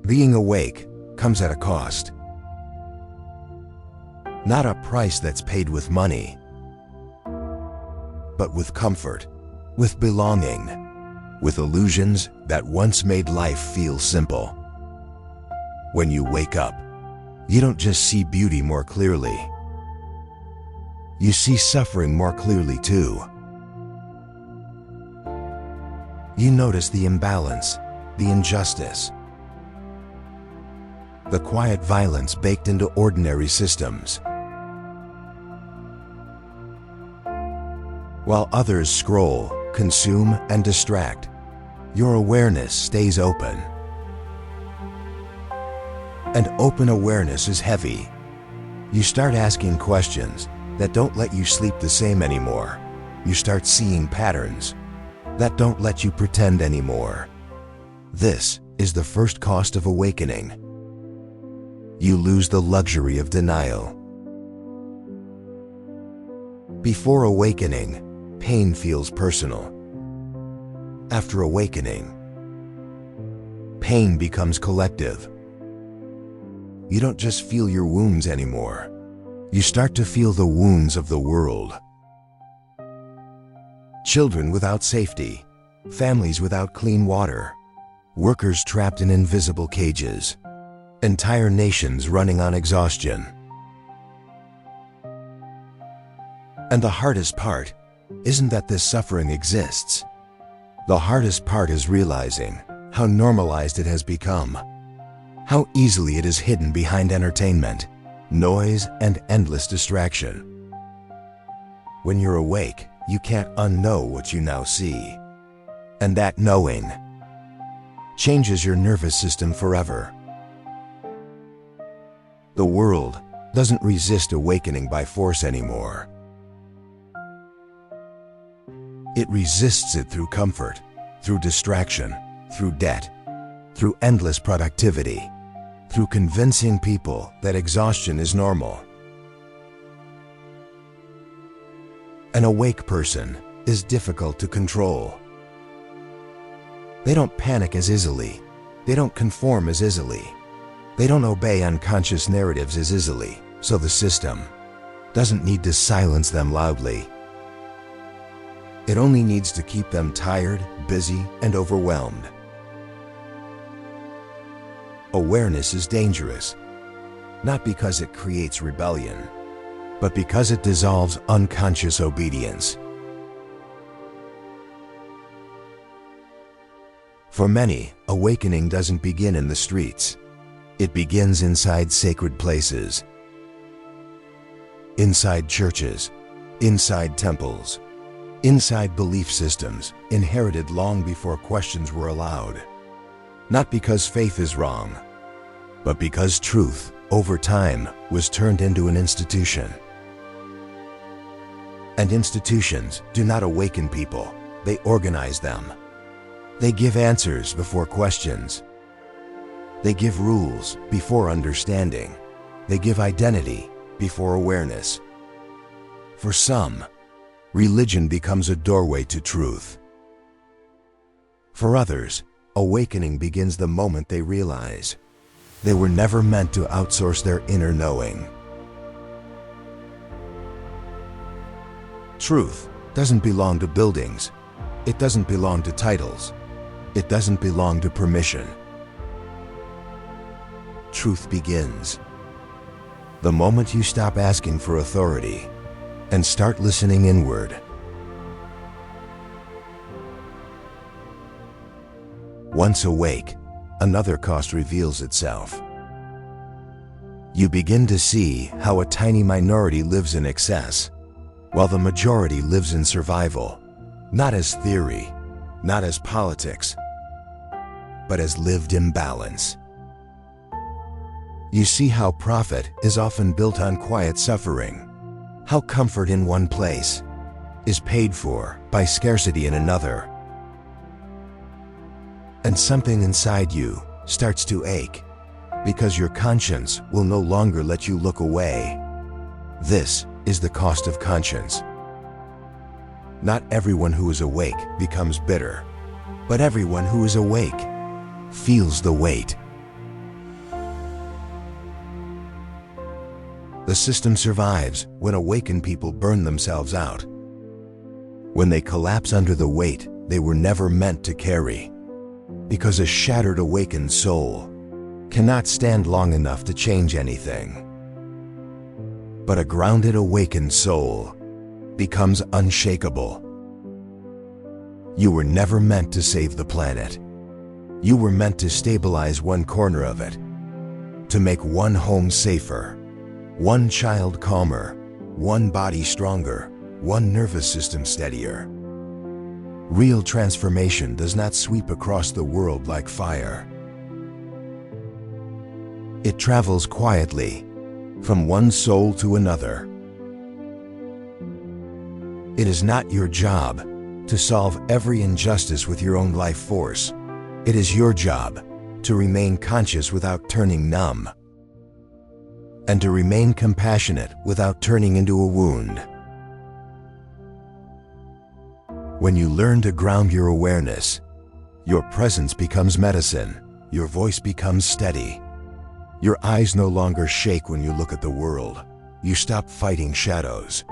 Being awake comes at a cost. Not a price that's paid with money, but with comfort, with belonging, with illusions that once made life feel simple. When you wake up, you don't just see beauty more clearly. You see suffering more clearly too. You notice the imbalance, the injustice, the quiet violence baked into ordinary systems. While others scroll, consume, and distract, your awareness stays open. And open awareness is heavy. You start asking questions that don't let you sleep the same anymore. You start seeing patterns that don't let you pretend anymore. This is the first cost of awakening. You lose the luxury of denial. Before awakening, pain feels personal. After awakening, pain becomes collective. You don't just feel your wounds anymore. You start to feel the wounds of the world. Children without safety, families without clean water, workers trapped in invisible cages, entire nations running on exhaustion. And the hardest part isn't that this suffering exists. The hardest part is realizing how normalized it has become, how easily it is hidden behind entertainment, noise, and endless distraction. When you're awake, you can't unknow what you now see. And that knowing changes your nervous system forever. The world doesn't resist awakening by force anymore. It resists it through comfort, through distraction, through debt, through endless productivity, through convincing people that exhaustion is normal. An awake person is difficult to control. They don't panic as easily. They don't conform as easily. They don't obey unconscious narratives as easily, so the system doesn't need to silence them loudly. It only needs to keep them tired, busy, and overwhelmed. Awareness is dangerous, not because it creates rebellion, but because it dissolves unconscious obedience. For many, awakening doesn't begin in the streets. It begins inside sacred places, inside churches, inside temples, inside belief systems inherited long before questions were allowed. Not because faith is wrong, but because truth, over time, was turned into an institution. And institutions do not awaken people, they organize them. They give answers before questions. They give rules before understanding. They give identity before awareness. For some, religion becomes a doorway to truth. For others, awakening begins the moment they realize they were never meant to outsource their inner knowing. Truth doesn't belong to buildings. It doesn't belong to titles. It doesn't belong to permission. Truth begins the moment you stop asking for authority and start listening inward. Once awake, another cost reveals itself. You begin to see how a tiny minority lives in excess, while the majority lives in survival, not as theory, not as politics, but as lived imbalance. You see how profit is often built on quiet suffering, how comfort in one place is paid for by scarcity in another. And something inside you starts to ache because your conscience will no longer let you look away. This is the cost of conscience. Not everyone who is awake becomes bitter, but everyone who is awake feels the weight. The system survives when awakened people burn themselves out. When they collapse under the weight they were never meant to carry. Because a shattered awakened soul cannot stand long enough to change anything. But a grounded awakened soul becomes unshakable. You were never meant to save the planet. You were meant to stabilize one corner of it, to make one home safer, one child calmer, one body stronger, one nervous system steadier. Real transformation does not sweep across the world like fire. It travels quietly, from one soul to another. It is not your job to solve every injustice with your own life force. It is your job to remain conscious without turning numb, and to remain compassionate without turning into a wound. When you learn to ground your awareness, your presence becomes medicine, your voice becomes steady. Your eyes no longer shake when you look at the world. You stop fighting shadows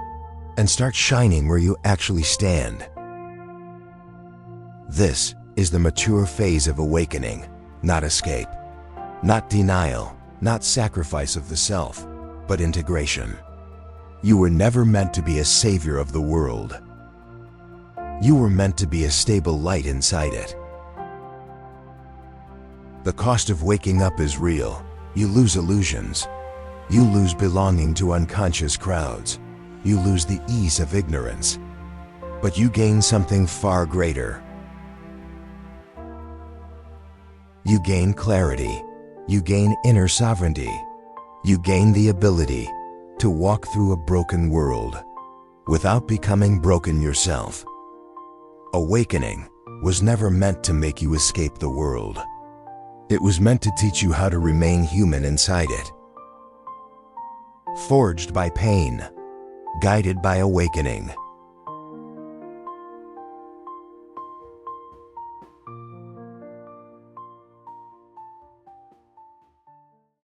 and start shining where you actually stand. This is the mature phase of awakening, not escape, not denial, not sacrifice of the self, but integration. You were never meant to be a savior of the world. You were meant to be a stable light inside it. The cost of waking up is real. You lose illusions. You lose belonging to unconscious crowds. You lose the ease of ignorance. But you gain something far greater. You gain clarity. You gain inner sovereignty. You gain the ability to walk through a broken world without becoming broken yourself. Awakening was never meant to make you escape the world. It was meant to teach you how to remain human inside it. Forged by pain, guided by awakening.